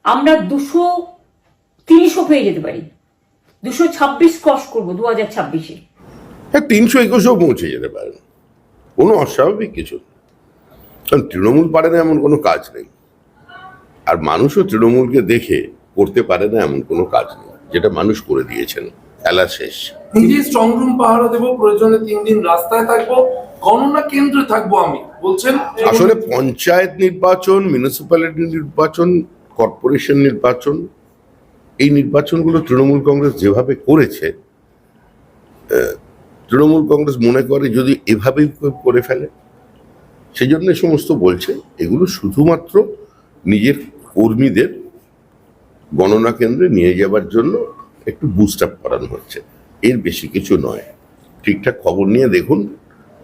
আমরা 230ও পেয়ে যেতে পারি, 226 ক্রস করবো 2026-এ। হ্যাঁ, 321ও পৌঁছে যেতে পারেন, কোনো অস্বাভাবিক কিছু। কারণ তৃণমূল পারে না এমন কোনো কাজ নেই, আর মানুষও তৃণমূলকে দেখে করতে পারে না এমন কোনো কাজ নেই, যেটা মানুষ করে দিয়েছেন। খেলা শেষ। নিজে স্ট্রং রুম পাহারা দেবো, প্রয়োজনে 3 দিন রাস্তায় থাকবো, গণনা কেন্দ্রে থাকবো আমি বলছেন। আসলে পঞ্চায়েত নির্বাচন, মিউনিসিপ্যালিটি নির্বাচন, কর্পোরেশন নির্বাচন, এই নির্বাচনগুলো তৃণমূল কংগ্রেস যেভাবে করেছে, তৃণমূল কংগ্রেস মনে করে যদি এভাবেই করে ফেলে, সেই জন্য সমস্ত বলছে এগুলো শুধুমাত্র নিজের কর্মীদের গণনা কেন্দ্রে নিয়ে যাবার জন্য একটু বুস্ট আপ করানো হচ্ছে, এর বেশি কিছু নয়। ঠিকঠাক খবর নিয়ে দেখুন,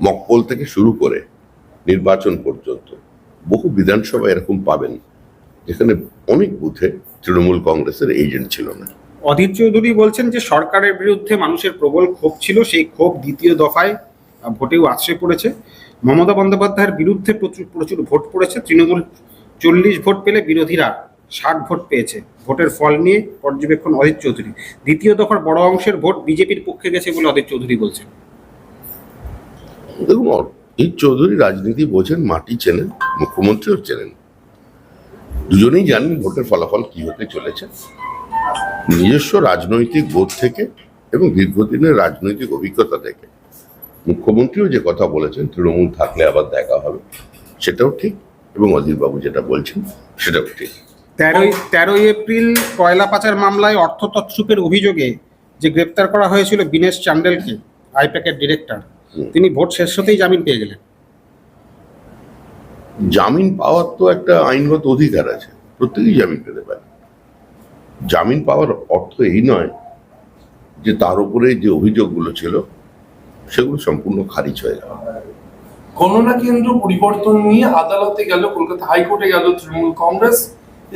মকপল থেকে শুরু করে নির্বাচন পর্যন্ত বহু বিধানসভা এরকম পাবেন যেখানে অনেক বুথে তৃণমূল কংগ্রেসের এজেন্ট ছিল না। অধীর চৌধুরী বলছেন যে সরকারের বিরুদ্ধে মানুষের প্রবল ক্ষোভ ছিল, সেই ক্ষোভ দ্বিতীয় দফায় ভোটেও আছড়ে পড়েছে। মমতা বন্দ্যোপাধ্যায়ের বিরুদ্ধে প্রচুর ভোট পড়েছে। তৃণমূল 40 ভোট পেলে বিরোধীরা 60 ভোট পেয়েছে। ভোটের ফল নিয়ে পর্যবেক্ষণ অধীর চৌধুরী। দ্বিতীয় দফার বড় অংশের ভোট বিজেপির পক্ষে গেছে বলে অধীর চৌধুরী বলছেন। দেখুন, অধীর চৌধুরী রাজনীতি বোঝেন, মাটি চেনেন, মুখ্যমন্ত্রীও চেনেন, দুজনেই জানেন ভোটের ফলাফল কি হতে চলেছে। নিজস্ব রাজনৈতিক বোধ থেকে এবং দীর্ঘদিনের রাজনৈতিক অভিজ্ঞতা থেকে মুখ্যমন্ত্রীও যে কথা বলেছেন তৃণমূল থাকলে আবার দেখা হবে, সেটাও ঠিক, এবং অধীরবাবু যেটা বলছেন সেটাও ঠিক। 13 এপ্রিল কয়লা পাচার মামলায় অর্থ তছরূপের অভিযোগে যে গ্রেপ্তার করা হয়েছিল বিনেশ চান্ডেলকে, আইপ্যাকের ডিরেক্টর, তিনি ভোট শেষ হতেই জামিন পেয়ে গেলেন। জামিন পাওয়ার তো একটা আইনগত অধিকার আছে, প্রত্যেকেই জামিন পেতে পারে। জামিন পাওয়ার অর্থ এই নয় যে তার উপরে যে অভিযোগগুলো ছিল সেগুলো সম্পূর্ণ খারিজ হয়ে গেল। গণনা কেন্দ্র পরিবর্তন নিয়ে আদালতে গেল, কলকাতা হাইকোর্টে গেল তৃণমূল কংগ্রেস,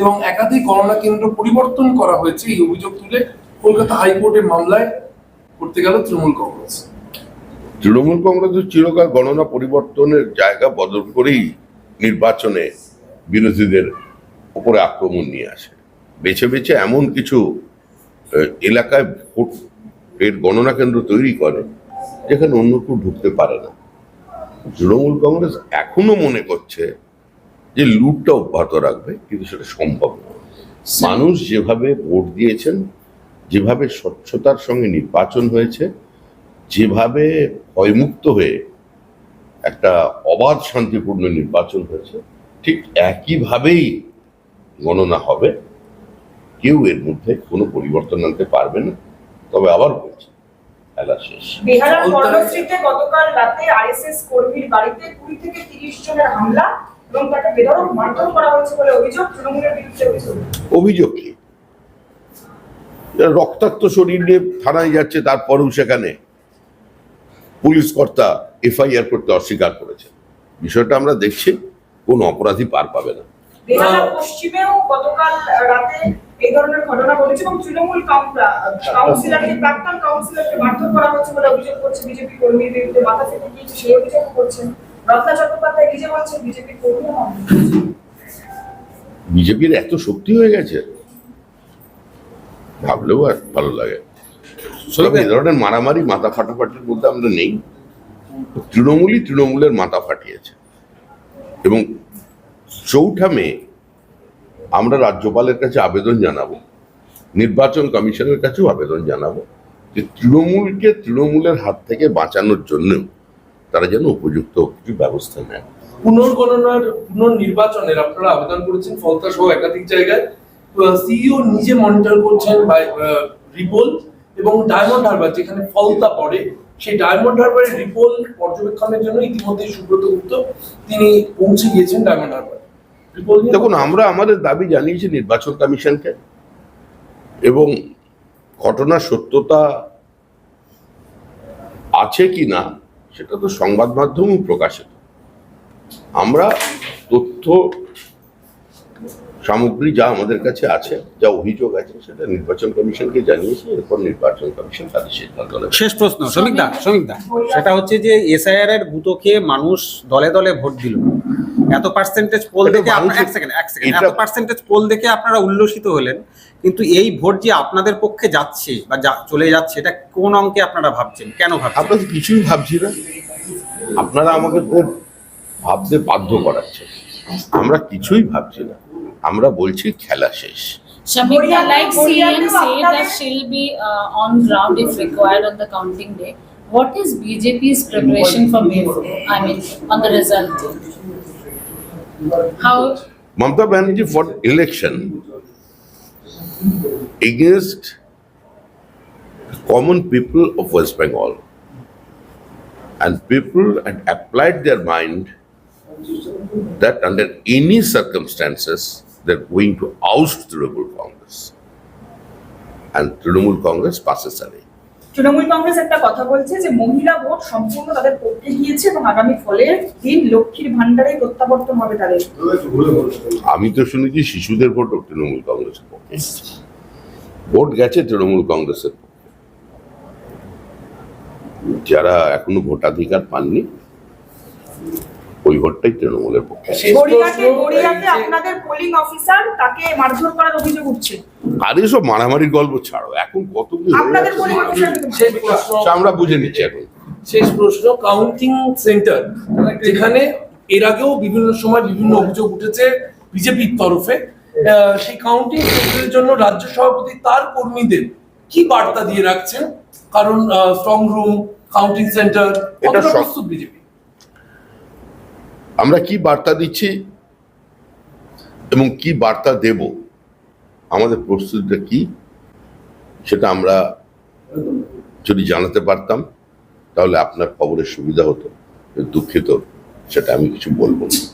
এবং একাধিক গণনা কেন্দ্র পরিবর্তন করা হয়েছে এই অভিযোগ তুলে কলকাতা হাইকোর্টে মামলায় করতে গেল তৃণমূল কংগ্রেস। তৃণমূল কংগ্রেসের চিরকাল গণনা পরিবর্তনের জায়গা বদল করেই নির্বাচনে বিরোধীদের উপরে আক্রমণ নিয়ে আসে। বেছে বেছে এমন কিছু এলাকায় ভোটের গণনা কেন্দ্র তৈরি করে যেখানে অন্য কেউ ঢুকতে পারে না। তৃণমূল কংগ্রেস এখনো মনে করছে যে লুটটা অব্যাহত রাখবে, কিন্তু সেটা সম্ভব নয়। মানুষ যেভাবে ভোট দিয়েছেন, যেভাবে স্বচ্ছতার সঙ্গে নির্বাচন হয়েছে, যেভাবে ভয়মুক্ত হয়ে একটা অবাধ শান্তিপূর্ণ নির্বাচন হয়েছে, ঠিক একইভাবেই গণনা হবে। কেউ এর মধ্যে কোনো পরিবর্তন আনতে পারবে না। তবে আবার বলছি, খেলা শেষ। বিহারের কর্ণশ্রীতে গতকাল রাতে আরএসএস কর্মীর বাড়িতে 20 থেকে 30 জনের হামলা এবং তাকে বেধড়ক মারধর করা হয়েছে বলে অভিযোগ, তৃণমূলের বিরুদ্ধে অভিযোগ কি? রক্তাক্ত শরীর নিয়ে থানায় যাচ্ছে, তারপরেও সেখানে পুলিশ কর্তা এফআইআর করতে অস্বীকার করেছে। বিষয়টা আমরা দেখছি, কোন অপরাধী পার পাবে না। বিহারের পশ্চিমেও গতকাল রাতে এই ধরনের ঘটনা ঘটেছে এবং তৃণমূল কাউন্সিলরকে, প্রাক্তন কাউন্সিলরকে মারধর করা হয়েছে বলে অভিযোগ করছে বিজেপি কর্মীর বিরুদ্ধে। মাথা ফেটে গিয়েছে সেই অভিযোগ করছেন রত্না চট্টোপাধ্যায় নিজে বলছেন বিজেপি কর্মী। বিজেপির এত শক্তি হয়ে গেছে, ভাবলেও আর ভালো লাগে। এই ধরনের মারামারি, মাথা ফাটাফাটির মধ্যে আমরা নেই। তৃণমূলই তৃণমূলের মাথা ফাটিয়েছে। এবং 4 মে আমরা রাজ্যপালের কাছে আবেদন জানাবো, নির্বাচন কমিশনের কাছেও আবেদন জানাবো যে তৃণমূলকে তৃণমূলের হাত থেকে বাঁচানোর জন্য তারা যেন উপযুক্ত কিছু ব্যবস্থা নেয়। পুনর্নির্বাচনের আপনারা আবেদন করেছেন ফলতা সহ একাধিক জায়গায়। সিইও নিজে মনিটর করছেন রিপোল এবং ডায়মন্ড হারবার, যেখানে ফলতা পড়ে, সেই ডায়মন্ড হারবারের রিপোল পর্যবেক্ষণের জন্য ইতিমধ্যে সুব্রত গুপ্ত তিনি পৌঁছে গিয়েছেন ডায়মন্ড হারবার। দেখুন, আমরা আমাদের দাবি জানিয়েছি নির্বাচন কমিশনকে, এবং ঘটনার সত্যতা আছে কি না সেটা তো সংবাদ মাধ্যমেও প্রকাশিত। আমরা তথ্য সামগ্রী যা আমাদের কাছে আছে, যা অভিযোগ আছে, সেটা নির্বাচন কমিশনকে জানিয়েছি। এরপর নির্বাচন কমিশন তাদের সিদ্ধান্ত নেবে। শেষ প্রশ্ন শ্রমিকদা, সেটা হচ্ছে যে এসআইআর এর গুঁতো খেয়ে মানুষ দলে দলে ভোট দিল। এত পার্সেন্টেজ পোল এটা দেখে আপনারা এক মানুষের- সেকেন্ড এটা- এত পার্সেন্টেজ পোল দেখে আপনারা উল্লসিত হলেন, কিন্তু এই ভোট যে আপনাদের পক্ষে যাচ্ছে বা চলে যাচ্ছে, এটা কোন অঙ্কে আপনারা ভাবছেন, কেন ভাবছেন? আমরা তো কিছুই ভাবছি না, আপনারা আমাকে খুব ভাবতে বাধ্য করাচ্ছেন। আমরা কিছুই ভাবছি না, আমরা বলছি খেলা শেষ। Shamika, like Korean CM to say that আপনাদের- she'll be on ground if required on the counting day. What is BJP's preparation for May 4? I mean, on the result day? How Mamata Banerjee fought election against common people of West Bengal, and people had applied their mind that under any circumstances they're going to oust Trinamool Congress, and Trinamool Congress passes away. Trinamool Congress একটা কথা বলছে যে মহিলা vote সম্পূর্ণ তাদের পক্ষে গিয়েছে এবং আগামী ফলের দিন লক্ষ্মীর ভান্ডারে প্রত্যাবর্তন হবে তাদের। আমি তো শুনেছি শিশুদের ভোট তৃণমূল কংগ্রেসের পক্ষে, ভোট গেছে তৃণমূল কংগ্রেসের পক্ষে। যারা এখনো ভোটাধিকার পাননি ওই ভোটটাই তৃণমূলের পক্ষে। শেষ গড়িয়াতে প্রশ্ন, গড়িয়াতে এই যে- আপনাদের পোলিং অফিসার তাকে মারধর করার অভিযোগ উঠছে। আর এসব মারামারির গল্প ছাড়ো, এখন কত কি হয়ে আপনাদের যাচ্ছে। পোলিং অফিসার শেষ প্রশ্ন, সে আমরা বুঝে নিচ্ছি এখন। শেষ প্রশ্ন, কাউন্টিং সেন্টার যেখানে এর আগেও বিভিন্ন সময় বিভিন্ন অভিযোগ উঠেছে বিজেপির তরফে, সেই কাউন্টিং সেন্টারের জন্য রাজ্য সভাপতি তার কর্মীদের কি বার্তা দিয়ে রাখছেন? কারণ স্ট্রং রুম, কাউন্টিং সেন্টার, এটা কতটা সব- প্রস্তুত বিজেপি? আমরা কি বার্তা দিচ্ছি এবং কি বার্তা দেব, আমাদের প্রস্তুতিটা কি, সেটা আমরা যদি জানাতে পারতাম তাহলে আপনার খবরের সুবিধা হতো। দুঃখিত, সেটা আমি কিছু বলবো না।